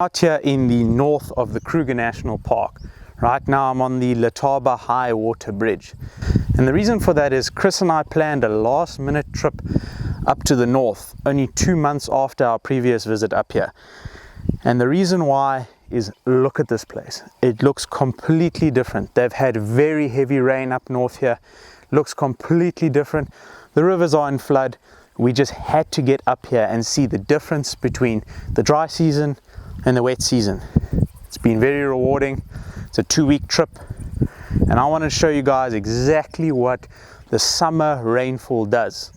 Out here in the north of the Kruger National Park. Right now I'm on the Letaba High Water Bridge, and the reason for that is Chris and I planned a last minute trip up to the north only 2 months after our previous visit up here. And the reason why is, look at this place. It looks completely different. They've had very heavy rain up north here. Looks completely different. The rivers are in flood. We just had to get up here and see the difference between the dry season and the wet season. It's been very rewarding. It's a 2-week trip, and I want to show you guys exactly what the summer rainfall does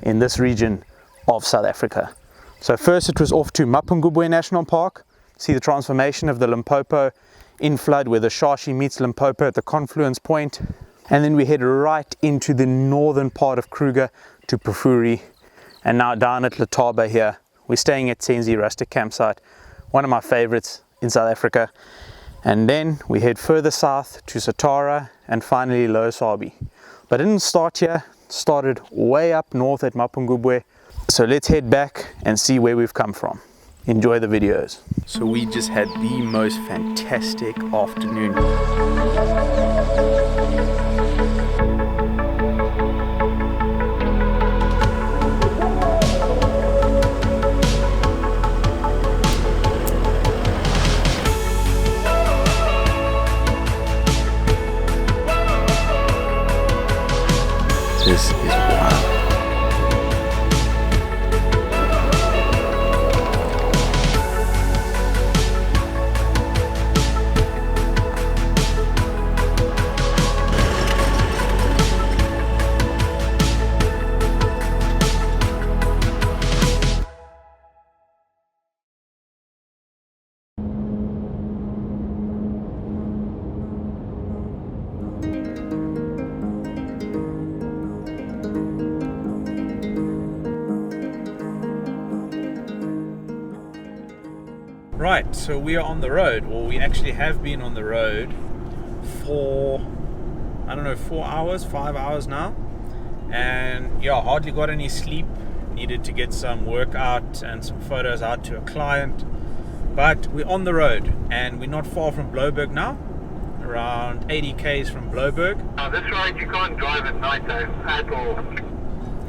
in this region of South Africa. So first it was off to Mapungubwe National Park. See the transformation of the Limpopo in flood where the Shashi meets Limpopo at the confluence point, and then we head right into the northern part of Kruger to Pufuri, and now down at Letaba here. We're staying at Senzi Rustic Campsite, one of my favorites in South Africa, and then we head further south to Satara and finally Lower Sabi. But I didn't start here, started way up north at Mapungubwe. So let's head back and see where we've come from. Enjoy the videos. So we just had the most fantastic afternoon. This is wild. Right, so we are on the road, or we actually have been on the road for, I don't know, 4 hours, 5 hours now. And yeah, hardly got any sleep. Needed to get some work out and some photos out to a client. But we're on the road, and we're not far from Blouberg now. Around 80 k's from Blouberg. Oh, that's right, you can't drive at night though, at all.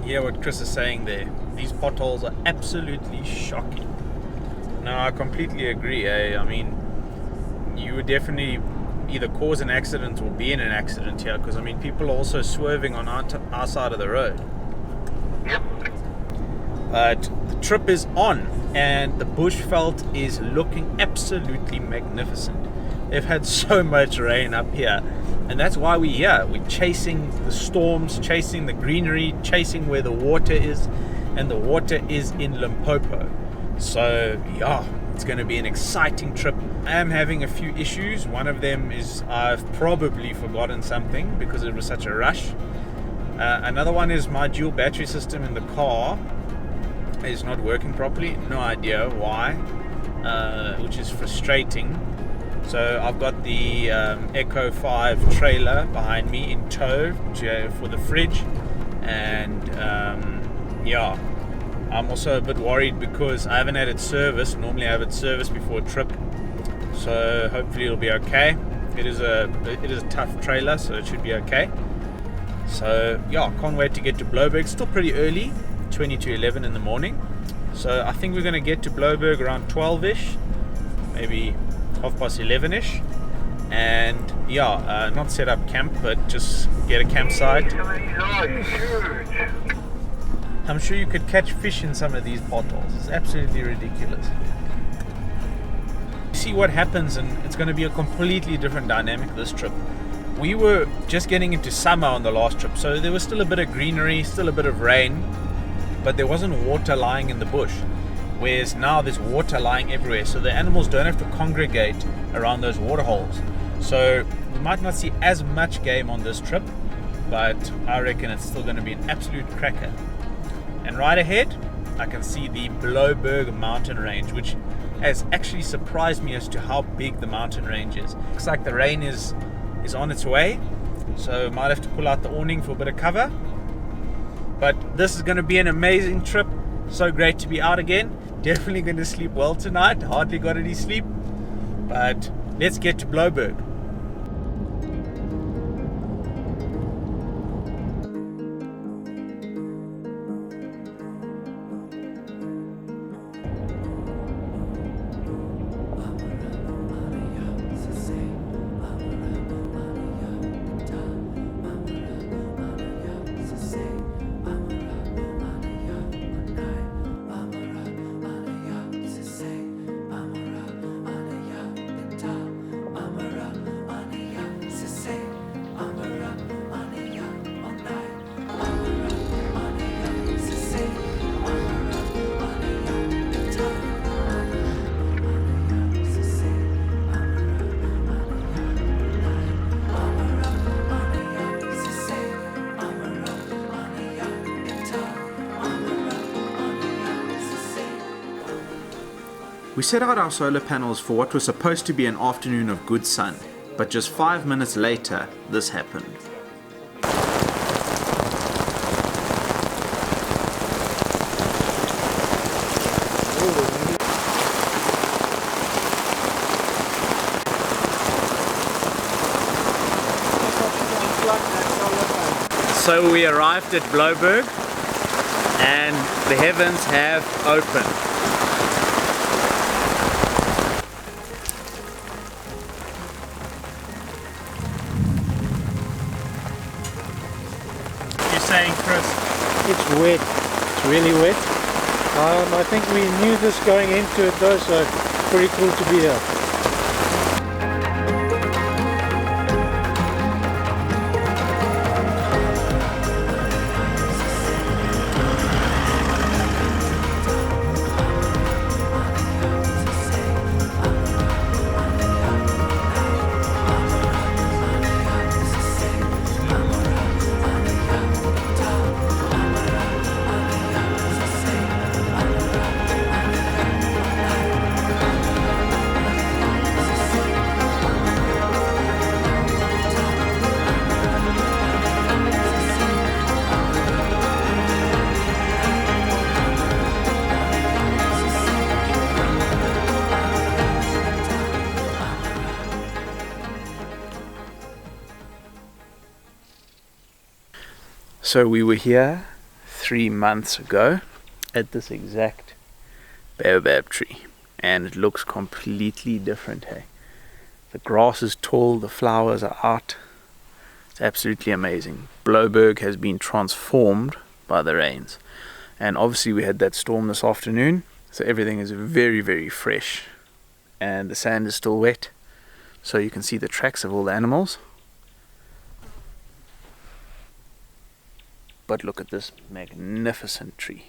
Hear what Chris is saying there. These potholes are absolutely shocking. No, I completely agree. I mean, you would definitely either cause an accident or be in an accident here, because I mean, people are also swerving on our side of the road. Yep. But the trip is on, and the bushveld is looking absolutely magnificent. They've had so much rain up here, and that's why we're here. We're chasing the storms, chasing the greenery, chasing where the water is, and the water is in Limpopo. So yeah, it's going to be an exciting trip. I am having a few issues. One of them is I've probably forgotten something because it was such a rush. Another one is my dual battery system in the car is not working properly. No idea why, which is frustrating. So I've got the Echo 5 trailer behind me in tow for the fridge, and yeah, I'm also a bit worried because I haven't had it serviced. Normally I have it serviced before a trip, so hopefully it'll be okay. It is a tough trailer, so it should be okay. So yeah, can't wait to get to Blouberg. Still pretty early, 20 to 11 in the morning. So I think we're going to get to Blouberg around 12ish, maybe 11ish, and yeah, not set up camp, but just get a campsite. I'm sure you could catch fish in some of these potholes. It's absolutely ridiculous. See what happens, and it's going to be a completely different dynamic this trip. We were just getting into summer on the last trip, so there was still a bit of greenery, still a bit of rain, but there wasn't water lying in the bush. Whereas now there's water lying everywhere, so the animals don't have to congregate around those water holes. So we might not see as much game on this trip, but I reckon it's still going to be an absolute cracker. And right ahead, I can see the Blouberg mountain range, which has actually surprised me as to how big the mountain range is. Looks like the rain is on its way, so might have to pull out the awning for a bit of cover. But this is going to be an amazing trip. So great to be out again. definitely going to sleep well tonight. Hardly got any sleep, but let's get to Blouberg. We set out our solar panels for what was supposed to be an afternoon of good sun, but just 5 minutes later, this happened. So we arrived at Blouberg and the heavens have opened. Saying, Chris? It's wet. It's really wet. I think we knew this going into it though, so pretty cool to be here. So we were here 3 months ago at this exact baobab tree, and it looks completely different. Hey, the grass is tall, the flowers are out. It's absolutely amazing. Blouberg has been transformed by the rains, and obviously we had that storm this afternoon, so everything is very, very fresh, and the sand is still wet, so you can see the tracks of all the animals. But look at this magnificent tree.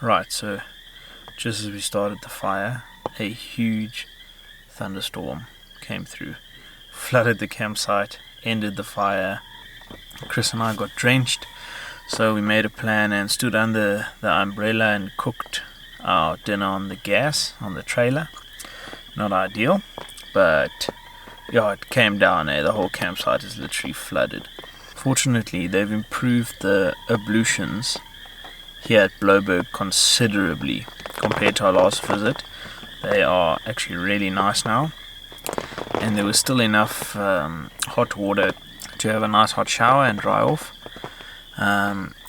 Right, so just as we started the fire, a huge thunderstorm came through, flooded the campsite, ended the fire. Chris and I got drenched, so we made a plan and stood under the umbrella and cooked our dinner on the gas on the trailer. Not ideal, but yeah, it came down there. The whole campsite is literally flooded. Fortunately, they've improved the ablutions here at Blouberg considerably compared to our last visit. They are actually really nice now, and there was still enough hot water to have a nice hot shower and dry off.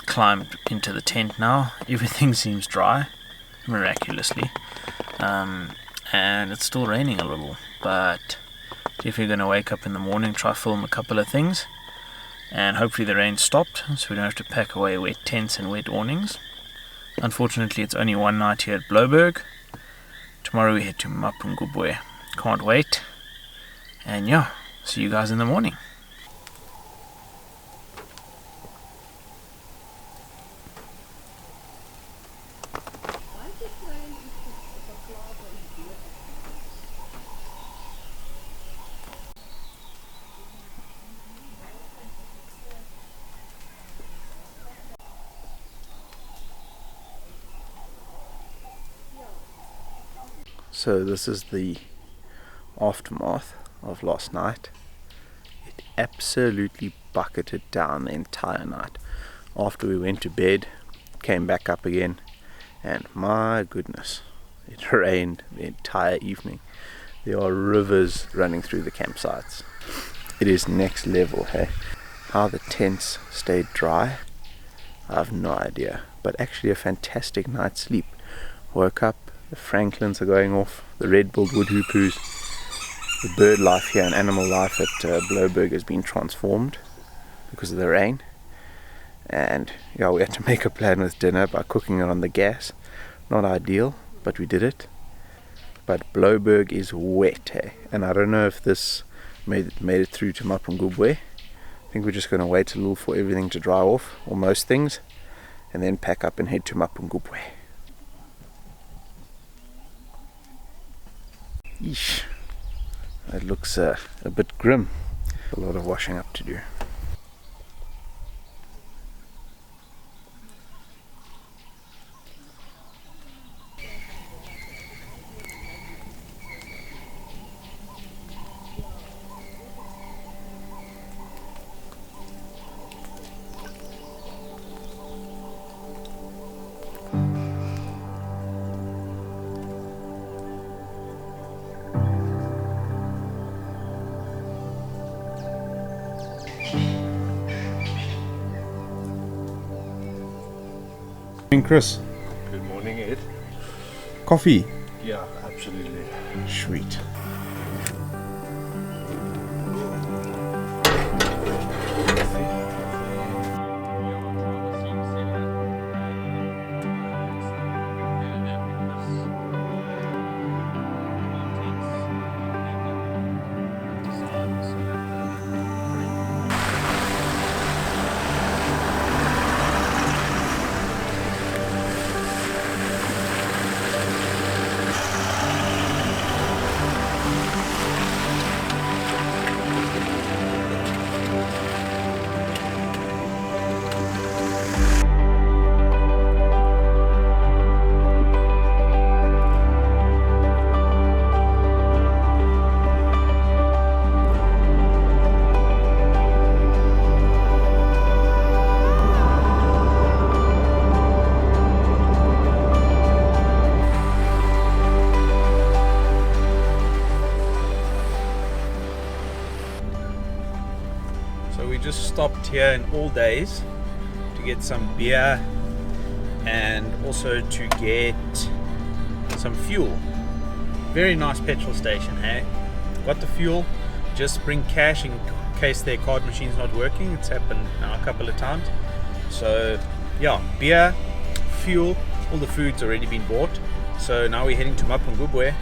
Climbed into the tent now. Everything seems dry, miraculously, and it's still raining a little, but if you're going to wake up in the morning, try film a couple of things, and hopefully the rain stopped so we don't have to pack away wet tents and wet awnings. Unfortunately, it's only one night here at Blouberg. Tomorrow we head to Mapungubwe. Can't wait. And yeah, see you guys in the morning. So this is the aftermath of last night. It absolutely bucketed down the entire night. After we went to bed, came back up again, and my goodness, it rained the entire evening. There are rivers running through the campsites. It is next level, hey? How the tents stayed dry, I have no idea, but actually a fantastic night's sleep. Woke up, the franklins are going off, the red-billed woodhoopers, the bird life here and animal life at Blouberg has been transformed because of the rain. And yeah, we had to make a plan with dinner by cooking it on the gas. Not ideal, but we did it. But Blouberg is wet, hey? And I don't know if this made it through to Mapungubwe. I think we're just going to wait a little for everything to dry off, or most things, and then pack up and head to Mapungubwe. Yeesh, it looks a bit grim. A lot of washing up to do. Chris, Good morning, Ed. coffee. Yeah, absolutely. Sweet. So we just stopped here in All Days to get some beer and also to get some fuel. Very nice petrol station, hey? Got the fuel, just bring cash in case their card machine's not working. It's happened now a couple of times. So yeah, beer, fuel, all the food's already been bought. So now we're heading to Mapungubwe.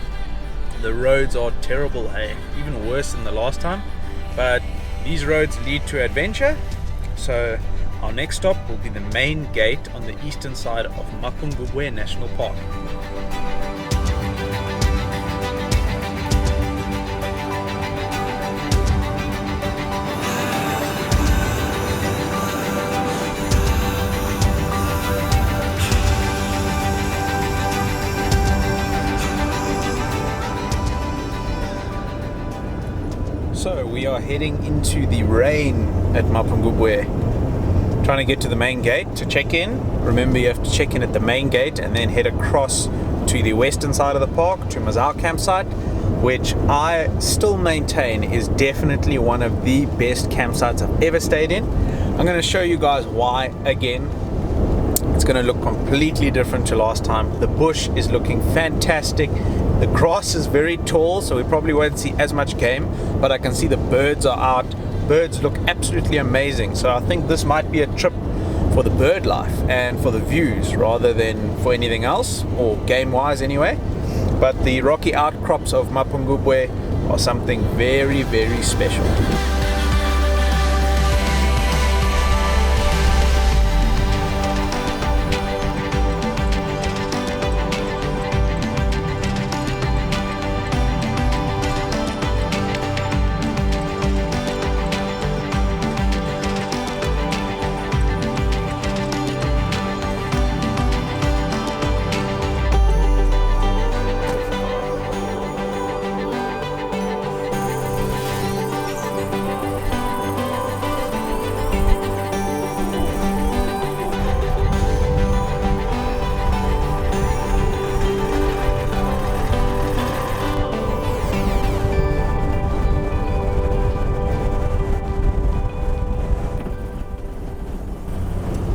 The roads are terrible, hey? Even worse than the last time. But these roads lead to adventure, so our next stop will be the main gate on the eastern side of Mapungubwe National Park. So we are heading into the rain at Mapungubwe. Trying to get to the main gate to check in. Remember, you have to check in at the main gate and then head across to the western side of the park to Mazar campsite, which I still maintain is definitely one of the best campsites I've ever stayed in. I'm going to show you guys why again. It's going to look completely different to last time. The bush is looking fantastic. The grass is very tall, so we probably won't see as much game, but I can see the birds are out. Birds look absolutely amazing. So I think this might be a trip for the bird life and for the views rather than for anything else, or game wise anyway. But the rocky outcrops of Mapungubwe are something very, very special.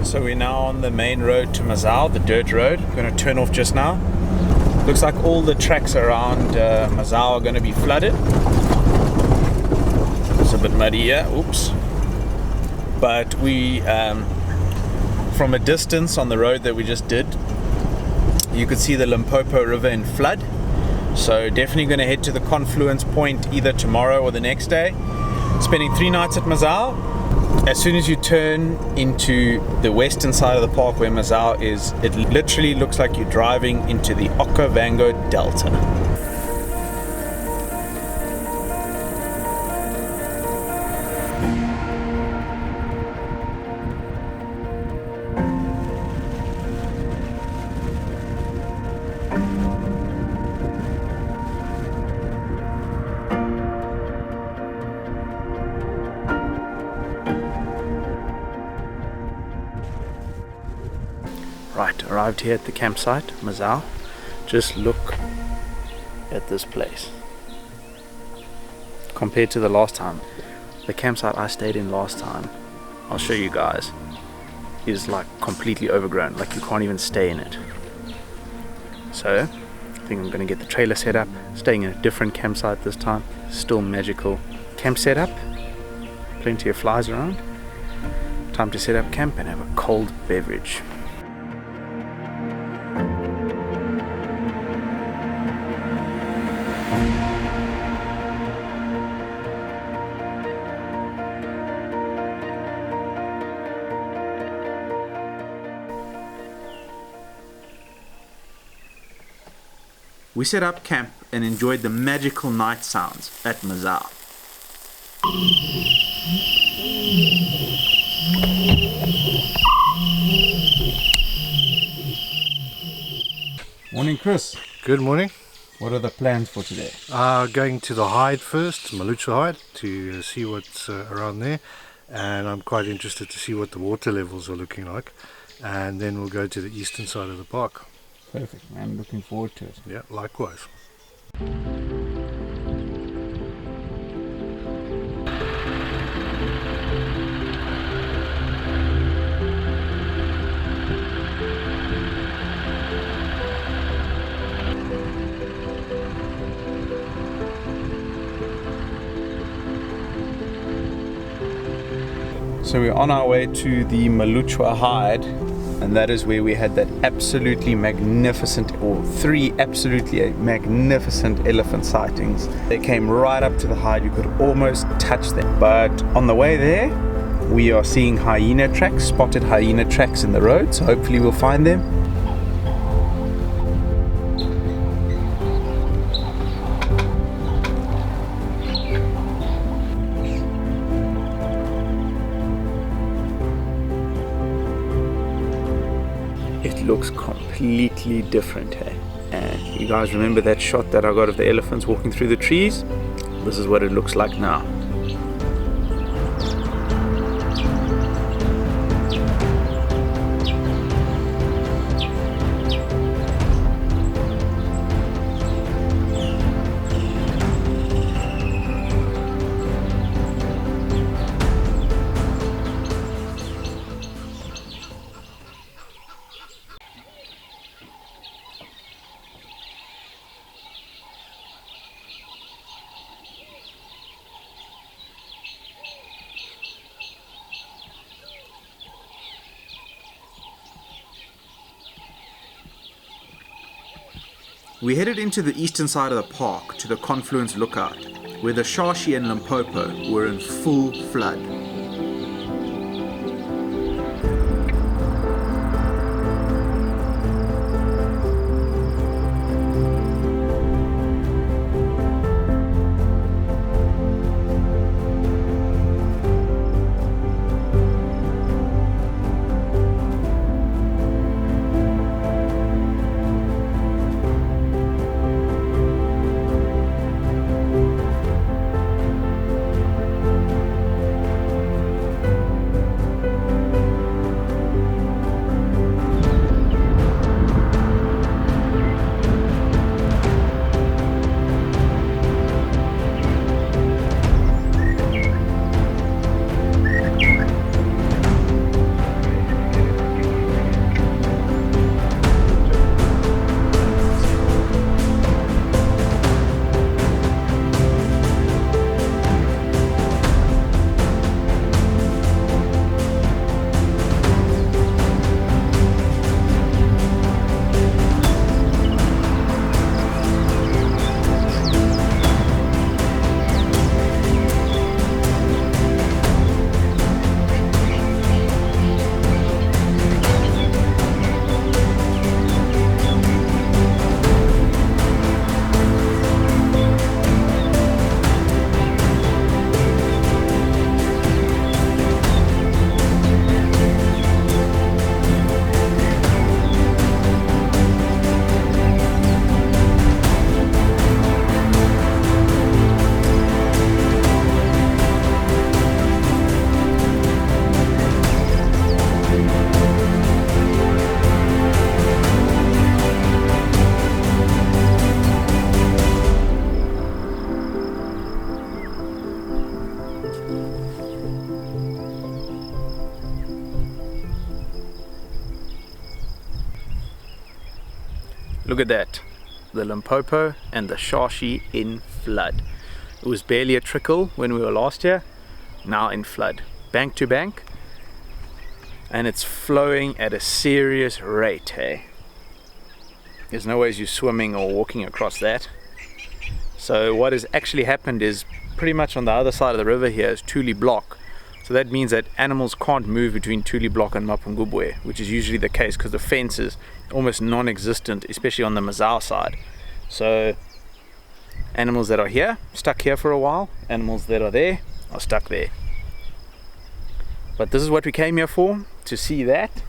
So we're now on the main road to Mazar, the dirt road. We're going to turn off just now. Looks like all the tracks around Mazar are going to be flooded. It's a bit muddy here, oops. But we, from a distance on the road that we just did, you could see the Limpopo River in flood. So definitely going to head to the confluence point either tomorrow or the next day. Spending 3 nights at Mazar. As soon as you turn into the western side of the park where Mazar is, it literally looks like you're driving into the Okavango Delta. Right, arrived here at the campsite, Mazar. Just look at this place. Compared to the last time, the campsite I stayed in last time, I'll show you guys, is like completely overgrown, like you can't even stay in it. So, I think I'm going to get the trailer set up, staying in a different campsite this time, still magical. Camp set up, plenty of flies around. Time to set up camp and have a cold beverage. We set up camp and enjoyed the magical night sounds at Mazar. Morning, Chris. Good morning. What are the plans for today? Going to the hide first, Malucha hide, to see what's around there, and I'm quite interested to see what the water levels are looking like, and then we'll go to the eastern side of the park. Perfect, I'm looking forward to it. Yeah, likewise. So we're on our way to the Malucha hide, and that is where we had that absolutely magnificent, or 3 absolutely magnificent elephant sightings. They came right up to the hide, you could almost touch them. But on the way there, we are seeing hyena tracks, spotted hyena tracks in the road, so hopefully we'll find them. It looks completely different, hey? And you guys remember that shot that I got of the elephants walking through the trees? This is what it looks like now. We headed into the eastern side of the park to the confluence lookout, where the Shashi and Limpopo were in full flood. Look at that, the Limpopo and the Shashi in flood. It was barely a trickle when we were last here, now in flood, bank to bank, and it's flowing at a serious rate, hey? There's no ways you're swimming or walking across that. So what has actually happened is pretty much on the other side of the river here is Tule Block. So that means that animals can't move between Tule Block and Mapungubwe, which is usually the case because the fence is almost non-existent, especially on the Mazar side. So animals that are here, stuck here for a while, animals that are there, are stuck there. But this is what we came here for, to see that,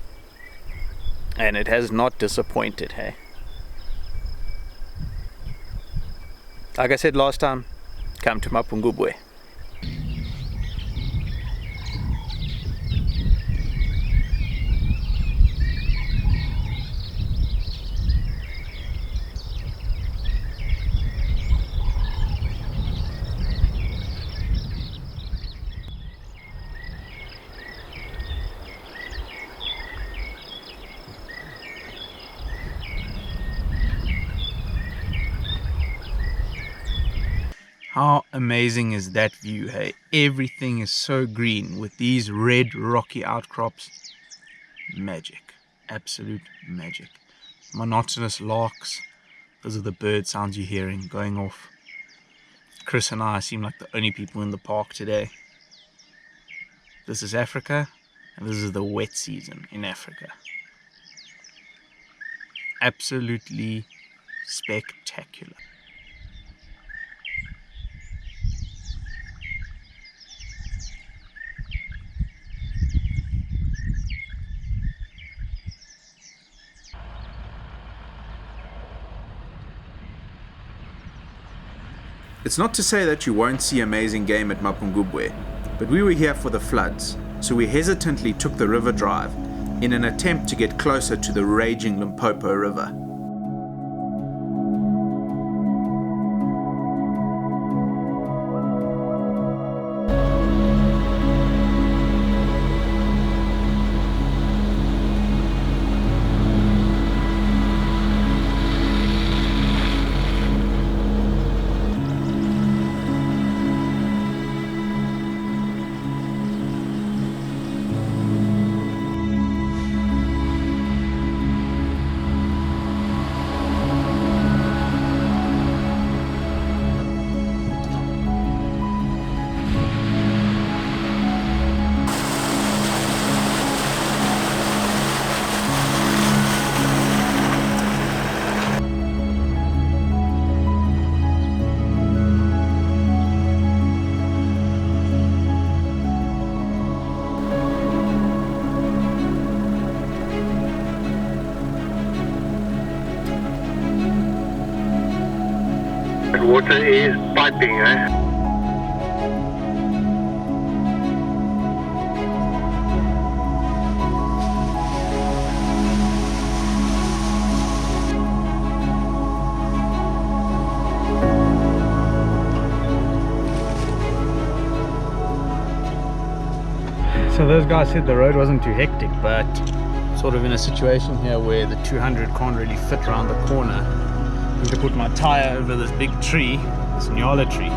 and it has not disappointed, hey? Like I said last time, come to Mapungubwe. How amazing is that view, hey? Everything is so green with these red rocky outcrops. Magic. Absolute magic. Monotonous larks. Those are the bird sounds you're hearing going off. Chris and I seem like the only people in the park today. This is Africa, and this is the wet season in Africa. Absolutely spectacular. It's not to say that you won't see amazing game at Mapungubwe, but we were here for the floods, so we hesitantly took the river drive in an attempt to get closer to the raging Limpopo River. The water is piping, eh? So those guys said the road wasn't too hectic, but sort of in a situation here where the 200 can't really fit around the corner. I'm going to put my tire over this big tree, this nyala tree.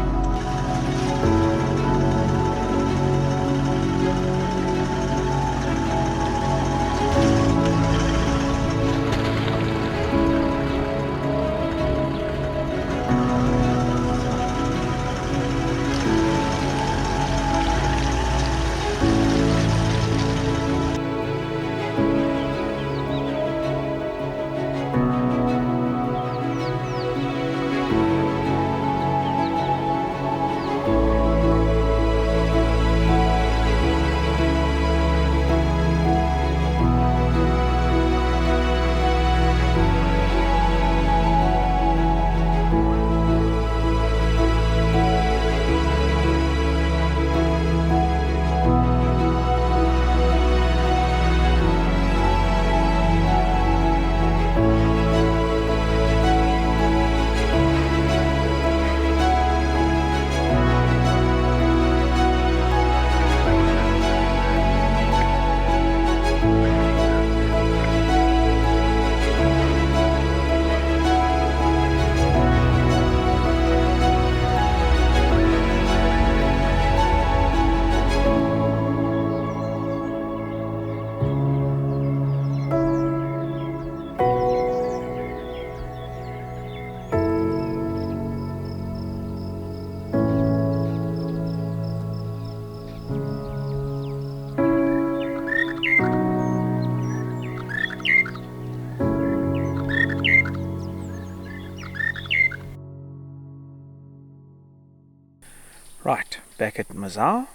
Right, back at Mazar.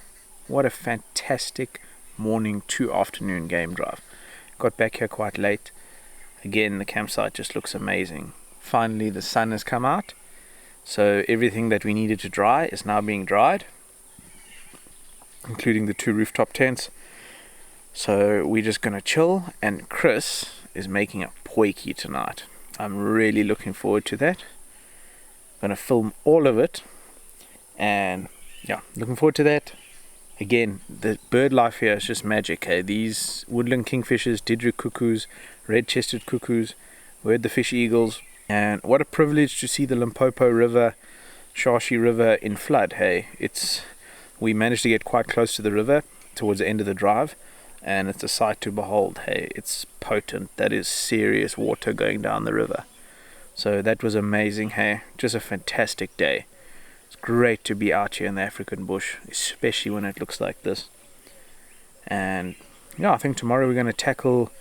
What a fantastic morning to afternoon game drive. Got back here quite late. Again, the campsite just looks amazing. Finally the sun has come out, so everything that we needed to dry is now being dried, including the 2 rooftop tents. So we're just gonna chill, and Chris is making a potjie tonight. I'm really looking forward to that. I'm gonna film all of it, and yeah, looking forward to that. Again, the bird life here is just magic. Hey, these woodland kingfishers, didgeridoo cuckoos, red-chested cuckoos, word the fish eagles, and what a privilege to see the Limpopo River, Shashi River in flood. Hey, we managed to get quite close to the river towards the end of the drive, and it's a sight to behold. Hey, it's potent. That is serious water going down the river. So that was amazing. Hey, just a fantastic day. It's great to be out here in the African bush, especially when it looks like this. And yeah, I think tomorrow we're going to tackle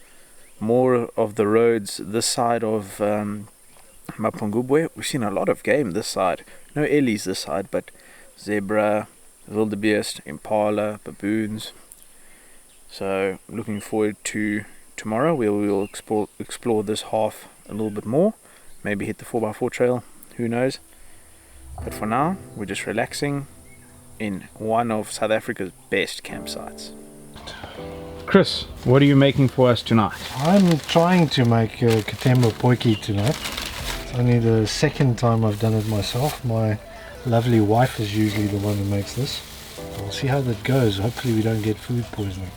more of the roads this side of Mapungubwe. We've seen a lot of game this side. No ellies this side, but zebra, wildebeest, impala, baboons. So looking forward to tomorrow. We'll explore this half a little bit more. Maybe hit the 4x4 trail. Who knows? But for now, we're just relaxing in one of South Africa's best campsites. Chris, what are you making for us tonight? I'm trying to make Katemba Poiki tonight. It's only the second time I've done it myself. My lovely wife is usually the one who makes this. We'll see how that goes. Hopefully we don't get food poisoning.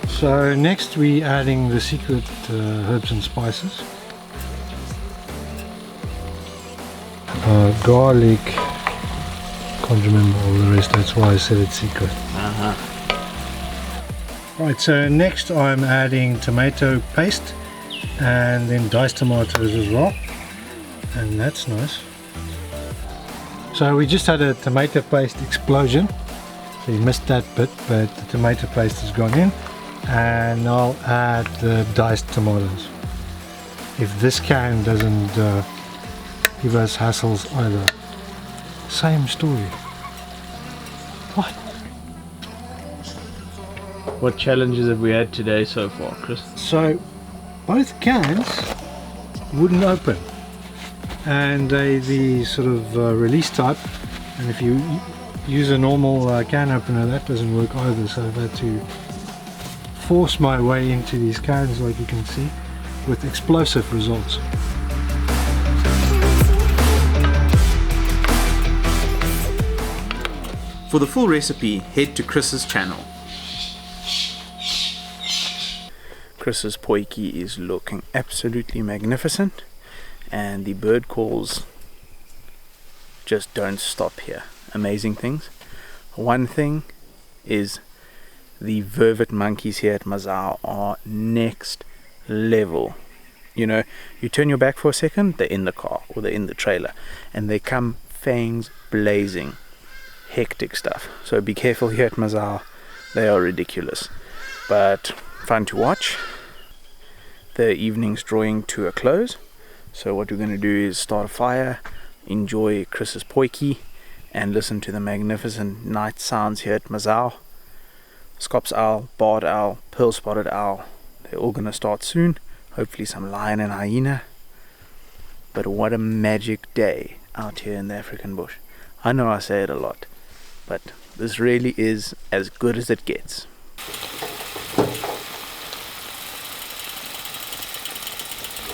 So next we're adding the secret herbs and spices. Garlic, can't remember all the rest, that's why I said it's secret. Right, so next I'm adding tomato paste and then diced tomatoes as well, and that's nice. So we just had a tomato paste explosion, so you missed that bit, but the tomato paste has gone in. And I'll add the diced tomatoes. If this can doesn't give us hassles either. Same story. What? What challenges have we had today so far, Chris? So both cans wouldn't open, and they the sort of release type, and if you use a normal can opener that doesn't work either, so I've had to force my way into these cans, like you can see, with explosive results. For the full recipe, head to Chris's channel. Chris's poiki is looking absolutely magnificent, and the bird calls just don't stop here. Amazing things. One thing is the vervet monkeys here at Mazar are next level. You know, you turn your back for a second, they're in the car or they're in the trailer, and they come fangs blazing. Hectic stuff. So be careful here at Mazar. They are ridiculous, but fun to watch. The evening's drawing to a close, so what we're going to do is start a fire, enjoy Chris's poiki, and listen to the magnificent night sounds here at Mazar. Scops owl, barred owl, pearl spotted owl, they're all going to start soon. Hopefully some lion and hyena. But what a magic day out here in the African bush. I know I say it a lot, but this really is as good as it gets.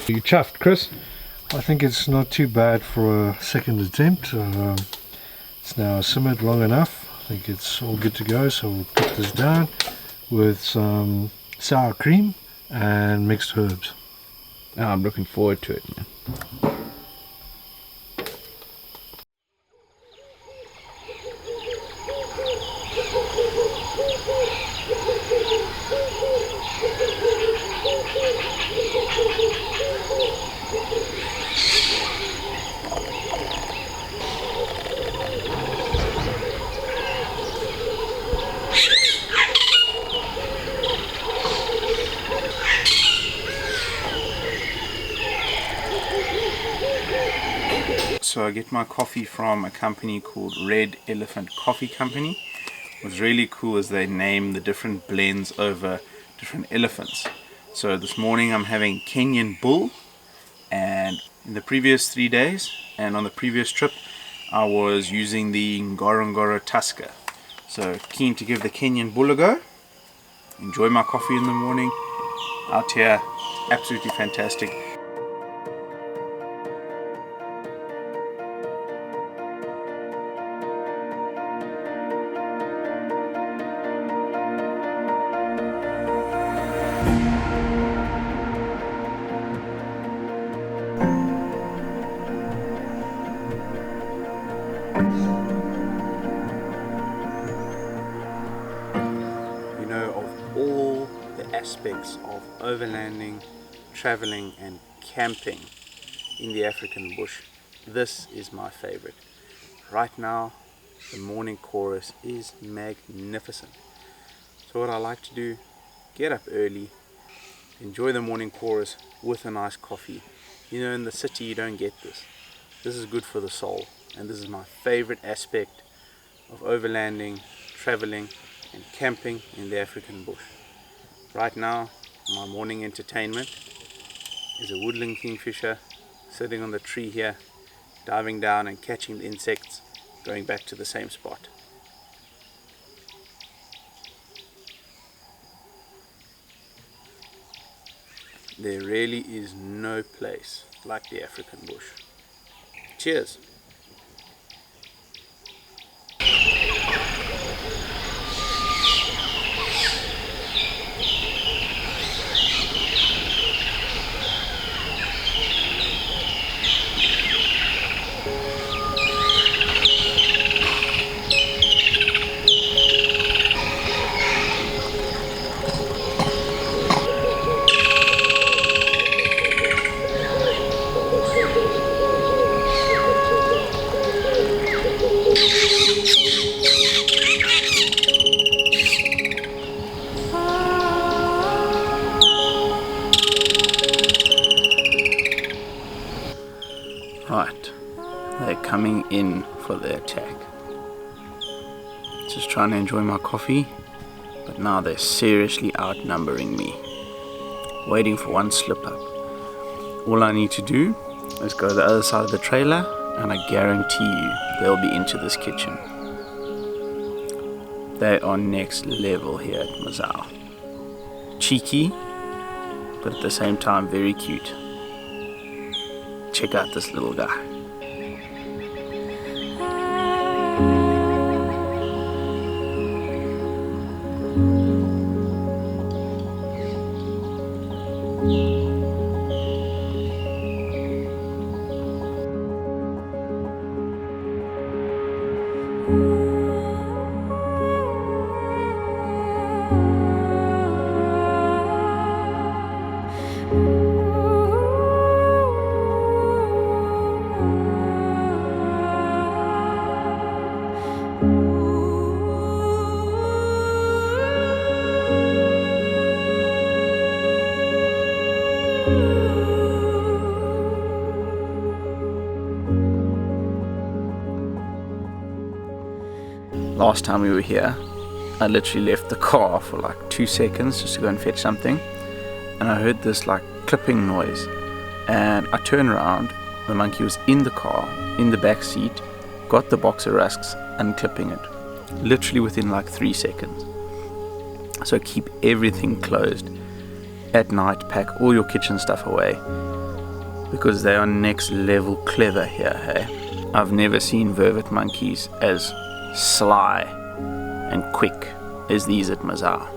You chuffed, Chris? I think it's not too bad for a second attempt. It's now simmered long enough. I think it's all good to go, so we'll put this down with some sour cream and mixed herbs. Oh, I'm looking forward to it, man. So I get my coffee from a company called Red Elephant Coffee Company. What's really cool is they name the different blends over different elephants. So this morning I'm having Kenyan Bull, and in the previous 3 days and on the previous trip I was using the Ngorongoro Tusker. So keen to give the Kenyan Bull a go. Enjoy my coffee in the morning out here, absolutely fantastic. Of all the aspects of overlanding, traveling and camping in the African bush, this is my favorite. Right now the morning chorus is magnificent. So what I like to do, get up early, enjoy the morning chorus with a nice coffee. You know, in the city you don't get this. This is good for the soul, and this is my favorite aspect of overlanding, traveling and camping in the African bush. Right now my morning entertainment is a woodland kingfisher sitting on the tree here, diving down and catching the insects, going back to the same spot. There really is no place like the African bush. Cheers! Right, they're coming in for the attack. Just trying to enjoy my coffee, but now they're seriously outnumbering me. Waiting for one slip up. All I need to do is go to the other side of the trailer, and I guarantee you they'll be into this kitchen. They are next level here at Mazar. Cheeky, but at the same time very cute. Check out this little guy. Last time we were here, I literally left the car for like 2 seconds just to go and fetch something, and I heard this like clipping noise, and I turned around. The monkey was in the car, in the back seat, got the box of rusks and clipping it, literally within like 3 seconds. So keep everything closed at night, pack all your kitchen stuff away, because they are next level clever here, hey? I've never seen vervet monkeys as sly and quick as these at Mazar.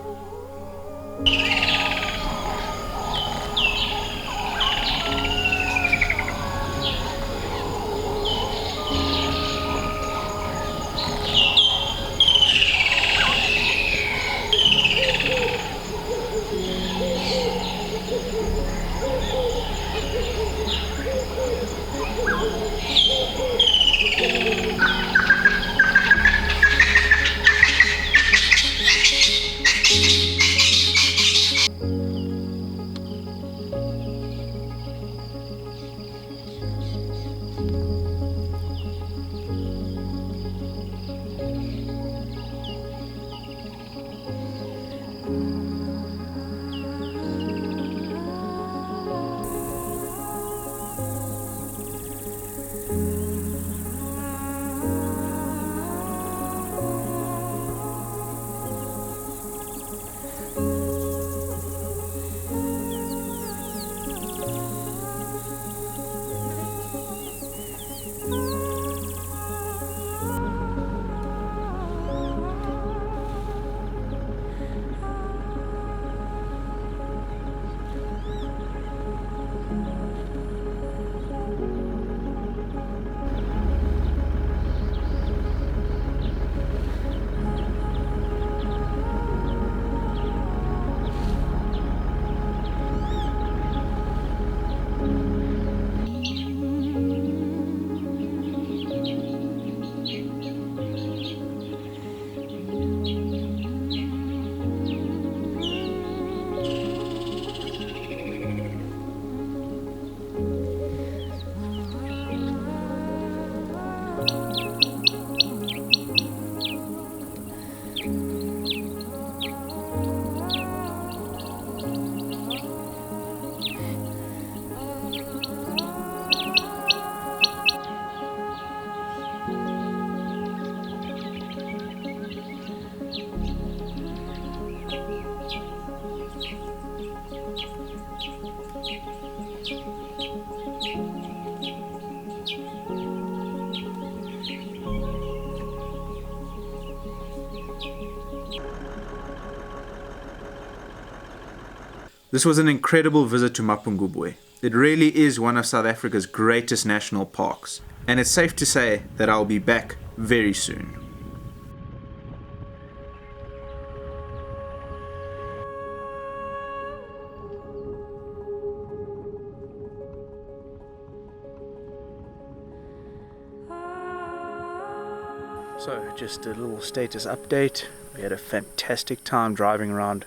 This was an incredible visit to Mapungubwe. It really is one of South Africa's greatest national parks, and it's safe to say that I'll be back very soon. So, just a little status update. We had a fantastic time driving around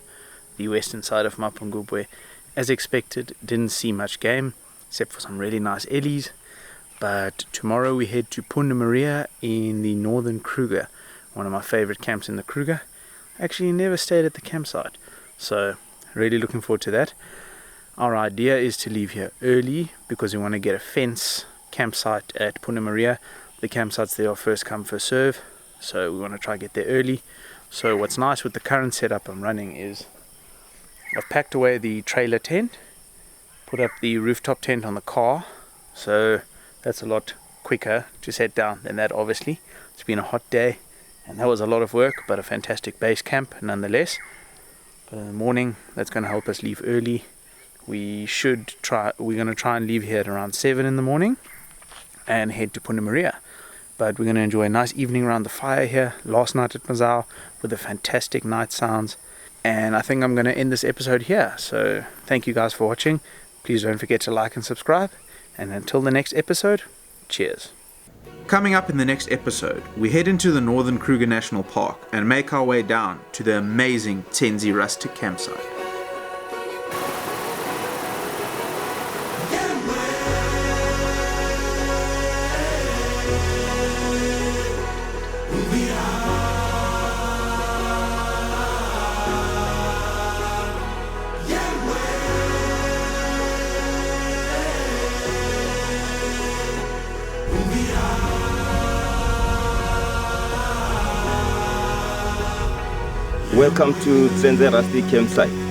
the western side of Mapungubwe. As expected, didn't see much game except for some really nice ellies. But tomorrow we head to Punta Maria in the northern Kruger, one of my favorite camps in the Kruger. Actually never stayed at the campsite, so really looking forward to that. Our idea is to leave here early because we want to get a fence campsite at Punta Maria. The campsites there are first come first serve, so we want to try to get there early. So what's nice with the current setup I'm running is I've packed away the trailer tent, put up the rooftop tent on the car, so that's a lot quicker to set down than that obviously. It's been a hot day and that was a lot of work, but a fantastic base camp nonetheless. But in the morning that's going to help us leave early. We're going to try and leave here at around 7 in the morning and head to Punta Maria. But we're going to enjoy a nice evening around the fire here last night at Mazar with the fantastic night sounds. And I think I'm going to end this episode here. So thank you guys for watching. Please don't forget to like and subscribe. And until the next episode, cheers. Coming up in the next episode, we head into the Northern Kruger National Park and make our way down to the amazing Tenzi Rustic Campsite. Welcome to Tenzi Rustic Campsite.